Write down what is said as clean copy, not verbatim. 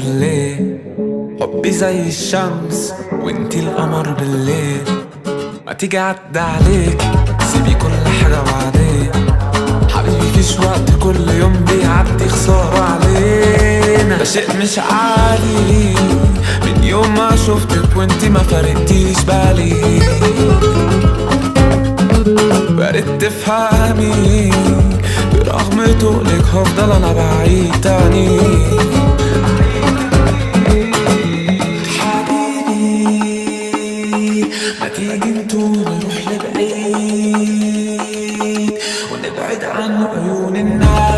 بيسهر ليه؟ حبي زي الشمس وانتي القمر بالليل. ما تيجي عدى عليك سيبي كل حاجة بعدين. حبيبي فيش وقت كل يوم بيعدي خسارة علينا. ده شيء مش عادي من يوم ما شفتك وانتي ما فرقتيش بالي. بقيت تفهمي برغم تقلك هفضل انا بعيد تاني. حبيبي ما تيجي نطول نروح لبعيد ونبعد عن عيون الناس.